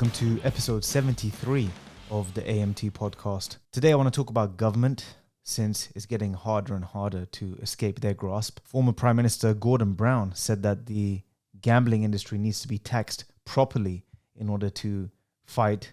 Welcome to episode 73 of the AMT podcast. Today I want to talk about government, since it's getting harder and harder to escape their grasp. Former Prime Minister Gordon Brown said that the gambling industry needs to be taxed properly in order to fight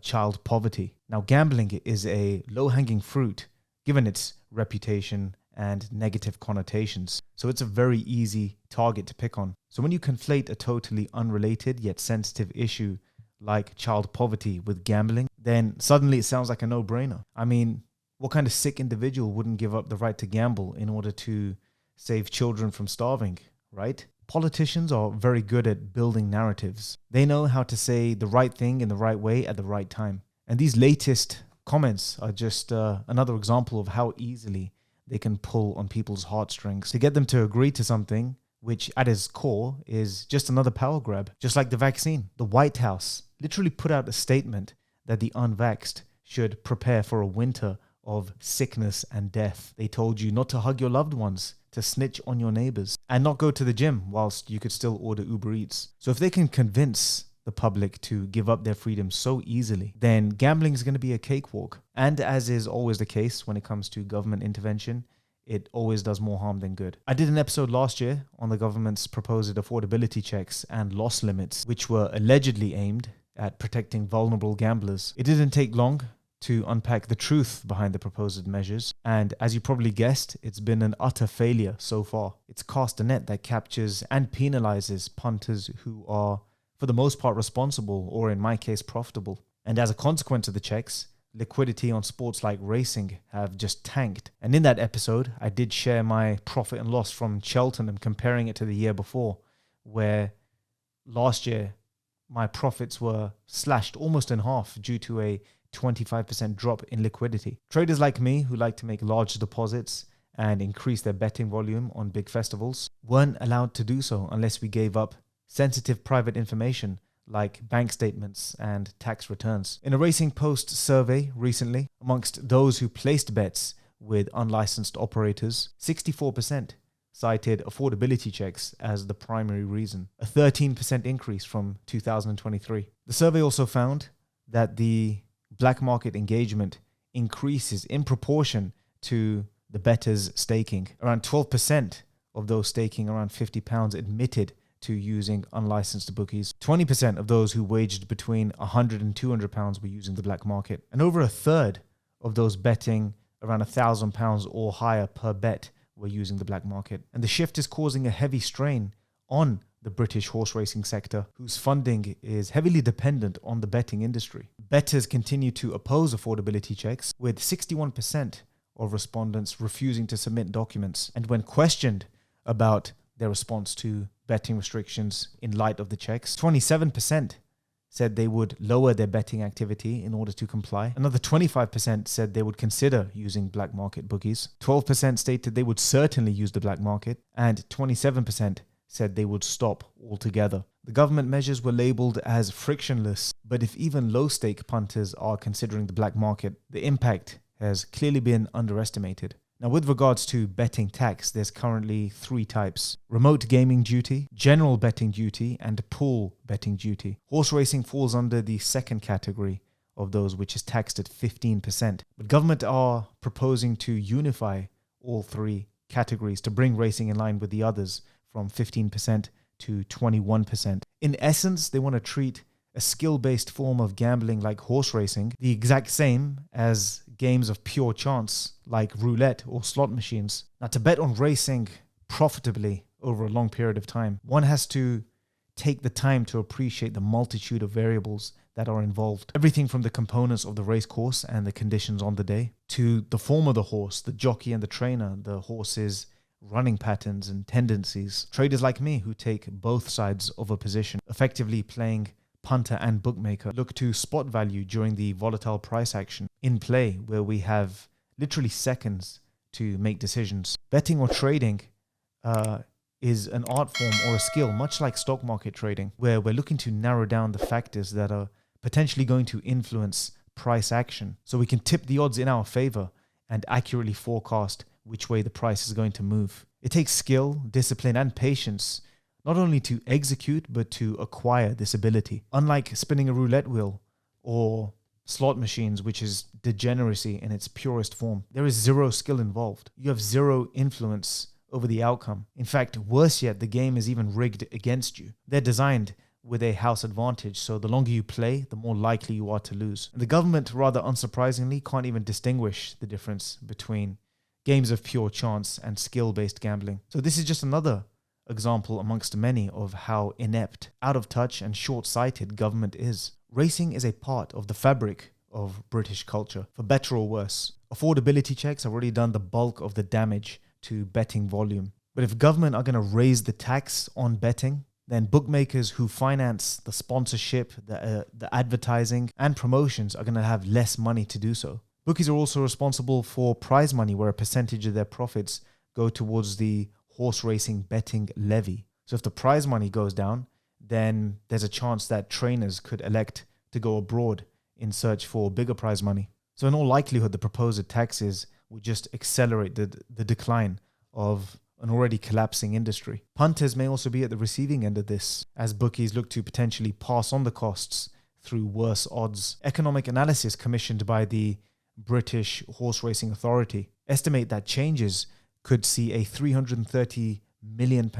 child poverty. Now, gambling is a low-hanging fruit given its reputation and negative connotations. So it's a very easy target to pick on. So when you conflate a totally unrelated yet sensitive issue like child poverty with gambling, then suddenly it sounds like a no-brainer. I mean, what kind of sick individual wouldn't give up the right to gamble in order to save children from starving, right? Politicians are very good at building narratives. They know how to say the right thing in the right way at the right time. And these latest comments are just another example of how easily they can pull on people's heartstrings to get them to agree to something which at its core is just another power grab. Just like the vaccine. The White House literally put out a statement that the unvaxxed should prepare for a winter of sickness and death. They told you not to hug your loved ones, to snitch on your neighbors, and not go to the gym whilst you could still order Uber Eats. So if they can convince the public to give up their freedom so easily, then gambling is going to be a cakewalk. And as is always the case when it comes to government intervention, it always does more harm than good. I did an episode last year on the government's proposed affordability checks and loss limits, which were allegedly aimed at protecting vulnerable gamblers. It didn't take long to unpack the truth behind the proposed measures. And as you probably guessed, it's been an utter failure so far. It's cast a net that captures and penalizes punters who are, for the most part, responsible, or in my case, profitable. And as a consequence of the checks, liquidity on sports like racing have just tanked. And in that episode, I did share my profit and loss from Cheltenham, comparing it to the year before, where last year my profits were slashed almost in half due to a 25% drop in liquidity. Traders like me, who like to make large deposits and increase their betting volume on big festivals, weren't allowed to do so unless we gave up sensitive private information like bank statements and tax returns. In a Racing Post survey recently, amongst those who placed bets with unlicensed operators, 64% cited affordability checks as the primary reason, a 13% increase from 2023. The survey also found that the black market engagement increases in proportion to the bettors staking. Around 12% of those staking around £50 admitted to using unlicensed bookies. 20% of those who waged between £100 and £200 were using the black market. And over a third of those betting around £1,000 or higher per bet were using the black market. And the shift is causing a heavy strain on the British horse racing sector, whose funding is heavily dependent on the betting industry. Bettors continue to oppose affordability checks, with 61% of respondents refusing to submit documents. And when questioned about their response to betting restrictions in light of the checks, 27% said they would lower their betting activity in order to comply. Another 25% said they would consider using black market bookies. 12% stated they would certainly use the black market, and 27% said they would stop altogether. The government measures were labelled as frictionless, but if even low-stake punters are considering the black market, the impact has clearly been underestimated. Now, with regards to betting tax, there's currently three types: remote gaming duty, general betting duty, and pool betting duty. Horse racing falls under the second category of those, which is taxed at 15%. But government are proposing to unify all three categories to bring racing in line with the others, from 15% to 21%. In essence, they want to treat a skill-based form of gambling like horse racing the exact same as games of pure chance like roulette or slot machines. Now, to bet on racing profitably over a long period of time, one has to take the time to appreciate the multitude of variables that are involved. Everything from the components of the race course and the conditions on the day, to the form of the horse, the jockey and the trainer, the horse's running patterns and tendencies. Traders like me, who take both sides of a position, effectively playing punter and bookmaker, look to spot value during the volatile price action in play, where we have literally seconds to make decisions. Betting or trading is an art form or a skill, much like stock market trading, where we're looking to narrow down the factors that are potentially going to influence price action, so we can tip the odds in our favor and accurately forecast which way the price is going to move. It takes skill, discipline, and patience, not only to execute, but to acquire this ability. Unlike spinning a roulette wheel or slot machines, which is degeneracy in its purest form, there is zero skill involved. You have zero influence over the outcome. In fact, worse yet, the game is even rigged against you. They're designed with a house advantage, so the longer you play, the more likely you are to lose. And the government, rather unsurprisingly, can't even distinguish the difference between games of pure chance and skill-based gambling. So this is just another example amongst many of how inept, out of touch, and short-sighted government is. Racing is a part of the fabric of British culture, for better or worse. Affordability checks have already done the bulk of the damage to betting volume. But if government are going to raise the tax on betting, then bookmakers who finance the sponsorship, the advertising and promotions are going to have less money to do so. Bookies are also responsible for prize money, where a percentage of their profits go towards the horse racing betting levy. So if the prize money goes down, then there's a chance that trainers could elect to go abroad in search for bigger prize money. So in all likelihood, the proposed taxes would just accelerate the decline of an already collapsing industry. Punters may also be at the receiving end of this, as bookies look to potentially pass on the costs through worse odds. Economic analysis commissioned by the British Horse Racing Authority estimate that changes could see a £330 million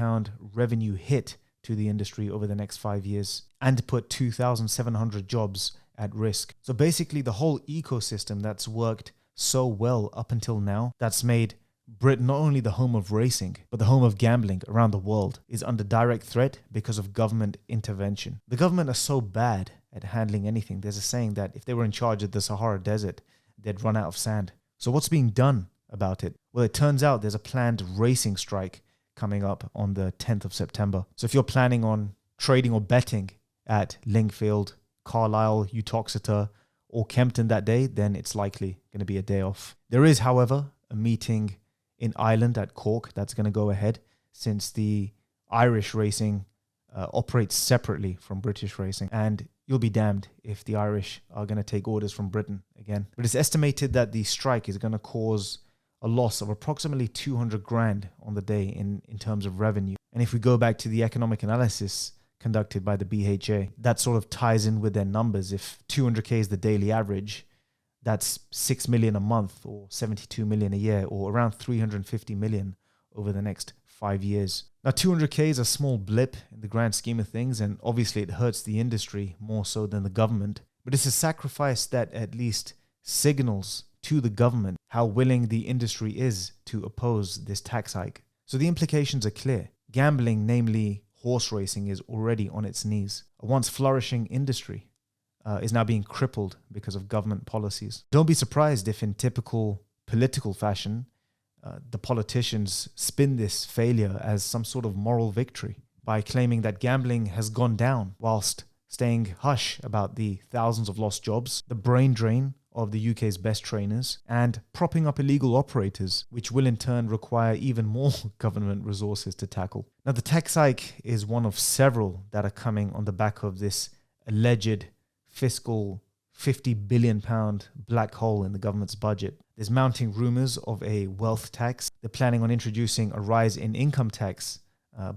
revenue hit to the industry over the next 5 years and put 2,700 jobs at risk. So basically the whole ecosystem that's worked so well up until now, that's made Britain not only the home of racing, but the home of gambling around the world, is under direct threat because of government intervention. The government are so bad at handling anything. There's a saying that if they were in charge of the Sahara Desert, they'd run out of sand. So what's being done about it? Well, it turns out there's a planned racing strike coming up on the 10th of September. So if you're planning on trading or betting at Lingfield, Carlisle, Uttoxeter, or Kempton that day, then it's likely going to be a day off. There is, however, a meeting in Ireland at Cork that's going to go ahead, since the Irish racing operates separately from British racing, and you'll be damned if the Irish are going to take orders from Britain again. But it's estimated that the strike is going to cause a loss of approximately 200 grand on the day in terms of revenue. And if we go back to the economic analysis conducted by the BHA, that sort of ties in with their numbers. If 200k is the daily average, that's 6 million a month, or 72 million a year, or around 350 million over the next 5 years. Now 200k is a small blip in the grand scheme of things, and obviously it hurts the industry more so than the government, but it's a sacrifice that at least signals to the government how willing the industry is to oppose this tax hike. So the implications are clear. Gambling, namely horse racing, is already on its knees. A once flourishing industry is now being crippled because of government policies. Don't be surprised if, in typical political fashion, the politicians spin this failure as some sort of moral victory by claiming that gambling has gone down, whilst staying hush about the thousands of lost jobs, the brain drain of the UK's best trainers, and propping up illegal operators, which will in turn require even more government resources to tackle. Now, the tax hike is one of several that are coming on the back of this alleged fiscal £50 billion black hole in the government's budget. There's mounting rumours of a wealth tax. They're planning on introducing a rise in income tax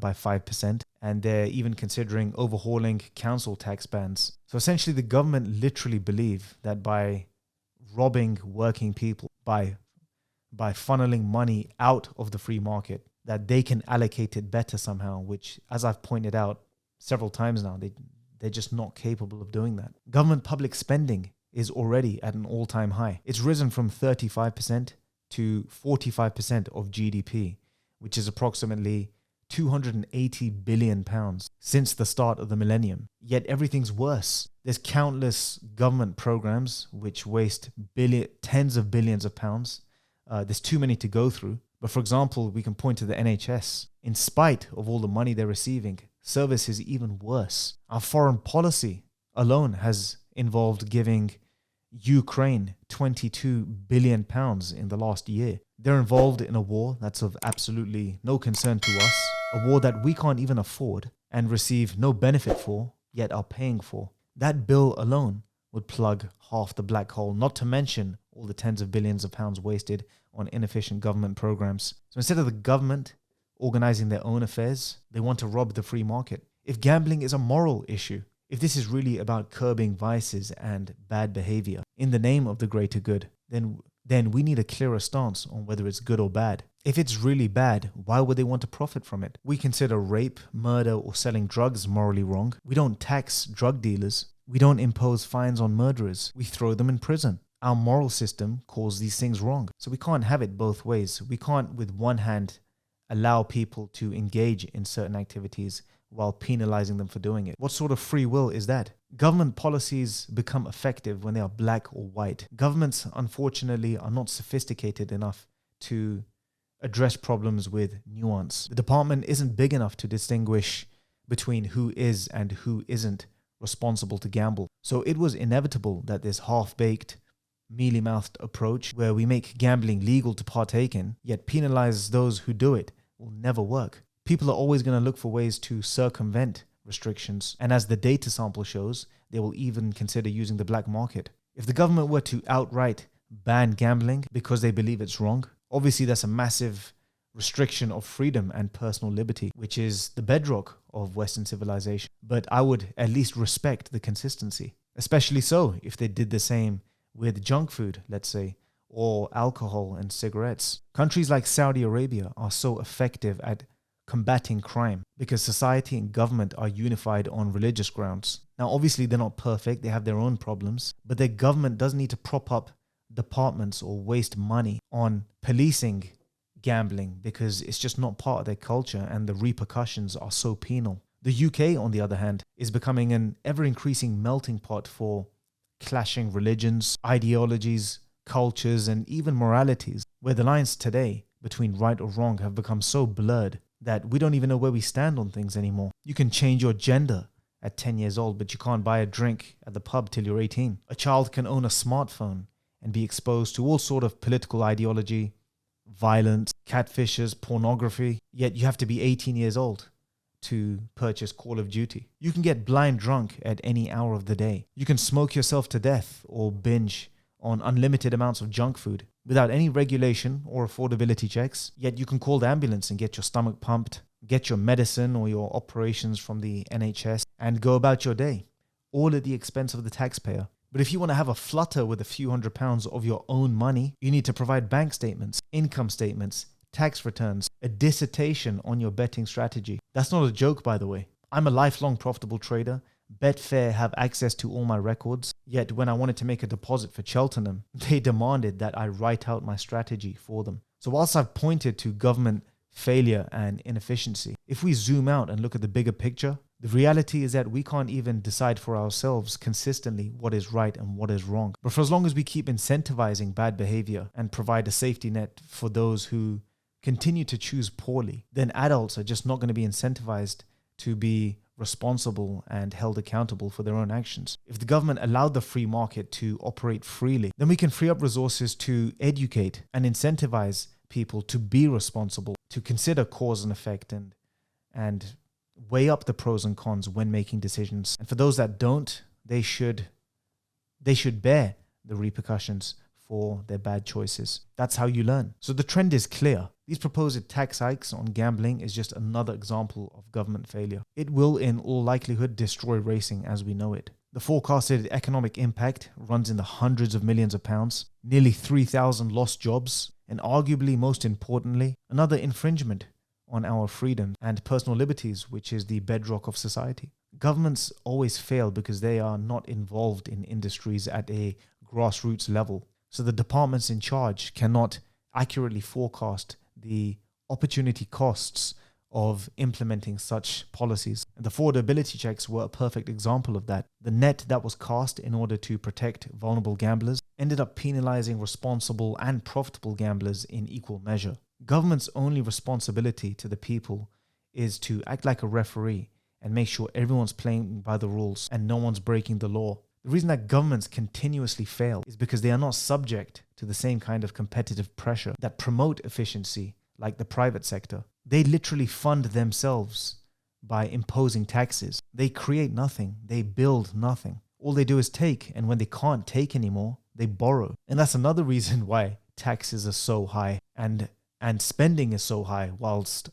by 5%, and they're even considering overhauling council tax bans. So essentially the government literally believe that by robbing working people, by funneling money out of the free market, that they can allocate it better somehow, which, as I've pointed out several times now, they're just not capable of doing that. Government public spending is already at an all-time high. It's risen from 35% to 45% of GDP, which is approximately £280 billion since the start of the millennium. Yet everything's worse. There's countless government programs which waste tens of billions of pounds. There's too many to go through. But for example, we can point to the NHS. In spite of all the money they're receiving, service is even worse. Our foreign policy alone has involved giving Ukraine £22 billion in the last year. They're involved in a war that's of absolutely no concern to us, a war that we can't even afford and receive no benefit for, yet are paying for. That bill alone would plug half the black hole, not to mention all the tens of billions of pounds wasted on inefficient government programs. So instead of the government organizing their own affairs. They want to rob the free market. If gambling is a moral issue, if this is really about curbing vices and bad behavior in the name of the greater good, then we need a clearer stance on whether it's good or bad. If it's really bad, why would they want to profit from it? We consider rape, murder, or selling drugs morally wrong. We don't tax drug dealers. We don't impose fines on murderers. We throw them in prison. Our moral system calls these things wrong. So we can't have it both ways. We can't, with one hand, allow people to engage in certain activities while penalizing them for doing it. What sort of free will is that? Government policies become effective when they are black or white. Governments, unfortunately, are not sophisticated enough to address problems with nuance. The department isn't big enough to distinguish between who is and who isn't responsible to gamble. So it was inevitable that this half-baked, mealy-mouthed approach where we make gambling legal to partake in, yet penalize those who do it, will never work. People are always going to look for ways to circumvent restrictions, and as the data sample shows, they will even consider using the black market. If the government were to outright ban gambling because they believe it's wrong, obviously that's a massive restriction of freedom and personal liberty, which is the bedrock of Western civilization. But I would at least respect the consistency, especially so if they did the same with junk food, let's say, or alcohol and cigarettes. Countries like Saudi Arabia are so effective at combating crime because society and government are unified on religious grounds. Now, obviously, they're not perfect. They have their own problems, but their government doesn't need to prop up departments or waste money on policing gambling because it's just not part of their culture and the repercussions are so penal. The UK, on the other hand, is becoming an ever-increasing melting pot for clashing religions, ideologies, cultures, and even moralities, where the lines today between right or wrong have become so blurred that we don't even know where we stand on things anymore. You can change your gender at 10 years old, but you can't buy a drink at the pub till you're 18. A child can own a smartphone and be exposed to all sort of political ideology, violence, catfishes, pornography, yet you have to be 18 years old to purchase Call of Duty. You can get blind drunk at any hour of the day. You can smoke yourself to death or binge on unlimited amounts of junk food without any regulation or affordability checks, yet you can call the ambulance and get your stomach pumped, get your medicine or your operations from the NHS and go about your day, all at the expense of the taxpayer. But if you want to have a flutter with a few £100s of your own money, you need to provide bank statements, income statements, tax returns, a dissertation on your betting strategy. That's not a joke, by the way. I'm a lifelong profitable trader. Betfair have access to all my records. Yet when I wanted to make a deposit for Cheltenham, they demanded that I write out my strategy for them. So whilst I've pointed to government failure and inefficiency, if we zoom out and look at the bigger picture, the reality is that we can't even decide for ourselves consistently what is right and what is wrong. But for as long as we keep incentivizing bad behavior and provide a safety net for those who continue to choose poorly, then adults are just not going to be incentivized to be responsible and held accountable for their own actions. If the government allowed the free market to operate freely, then we can free up resources to educate and incentivize people to be responsible, to consider cause and effect and weigh up the pros and cons when making decisions. And for those that don't, they should bear the repercussions for their bad choices. That's how you learn. So the trend is clear. These proposed tax hikes on gambling is just another example of government failure. It will in all likelihood destroy racing as we know it. The forecasted economic impact runs in the hundreds of millions of pounds, nearly 3,000 lost jobs, and arguably most importantly, another infringement on our freedom and personal liberties, which is the bedrock of society. Governments always fail because they are not involved in industries at a grassroots level. So the departments in charge cannot accurately forecast the opportunity costs of implementing such policies. And the affordability checks were a perfect example of that. The net that was cast in order to protect vulnerable gamblers ended up penalizing responsible and profitable gamblers in equal measure. Government's only responsibility to the people is to act like a referee and make sure everyone's playing by the rules and no one's breaking the law. The reason that governments continuously fail is because they are not subject to the same kind of competitive pressure that promote efficiency like the private sector. They literally fund themselves by imposing taxes. They create nothing. They build nothing. All they do is take, and when they can't take anymore, they borrow. And that's another reason why taxes are so high and spending is so high whilst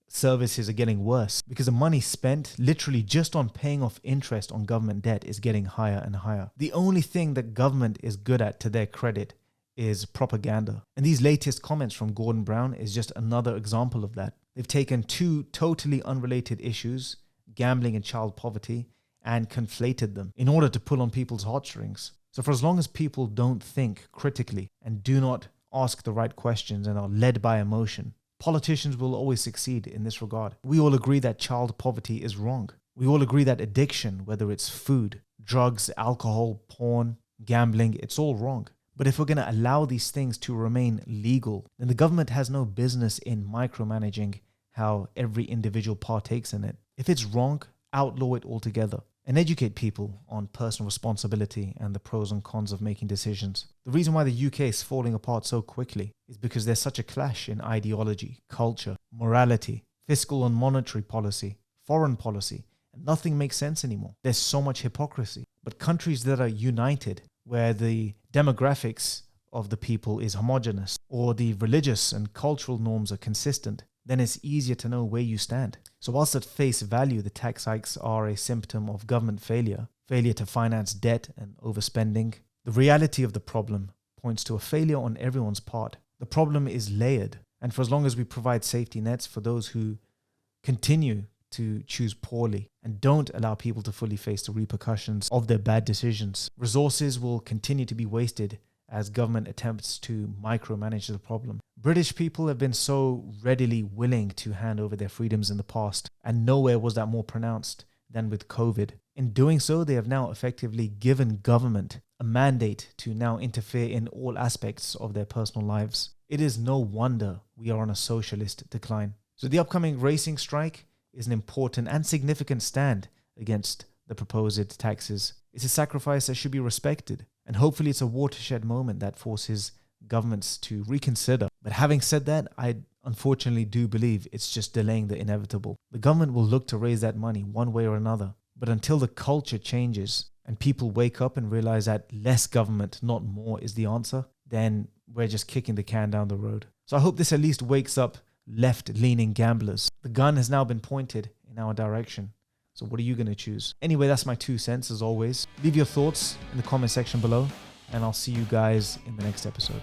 services are getting worse because the money spent literally just on paying off interest on government debt is getting higher and higher. The only thing that government is good at, to their credit, is propaganda. And these latest comments from Gordon Brown is just another example of that. They've taken two totally unrelated issues, gambling and child poverty, and conflated them in order to pull on people's heartstrings. So for as long as people don't think critically and do not ask the right questions and are led by emotion, politicians will always succeed in this regard. We all agree that child poverty is wrong. We all agree that addiction, whether it's food, drugs, alcohol, porn, gambling, it's all wrong. But if we're going to allow these things to remain legal, then the government has no business in micromanaging how every individual partakes in it. If it's wrong, outlaw it altogether and educate people on personal responsibility and the pros and cons of making decisions. The reason why the UK is falling apart so quickly is because there's such a clash in ideology, culture, morality, fiscal and monetary policy, foreign policy, and nothing makes sense anymore. There's so much hypocrisy. But countries that are united, where the demographics of the people is homogeneous or the religious and cultural norms are consistent, then it's easier to know where you stand. So whilst at face value, the tax hikes are a symptom of government failure to finance debt and overspending, the reality of the problem points to a failure on everyone's part. The problem is layered, and for as long as we provide safety nets for those who continue to choose poorly and don't allow people to fully face the repercussions of their bad decisions, resources will continue to be wasted as government attempts to micromanage the problem. British people have been so readily willing to hand over their freedoms in the past, and nowhere was that more pronounced than with COVID. In doing so, they have now effectively given government a mandate to now interfere in all aspects of their personal lives. It is no wonder we are on a socialist decline. So the upcoming racing strike is an important and significant stand against the proposed taxes. It's a sacrifice that should be respected, and hopefully it's a watershed moment that forces governments to reconsider. But having said that, I unfortunately do believe it's just delaying the inevitable. The government will look to raise that money one way or another, but until the culture changes and people wake up and realize that less government, not more, is the answer, then we're just kicking the can down the road. So I hope this at least wakes up left-leaning gamblers. The gun has now been pointed in our direction. So what are you going to choose? Anyway, that's my 2 cents as always. Leave your thoughts in the comment section below, and I'll see you guys in the next episode.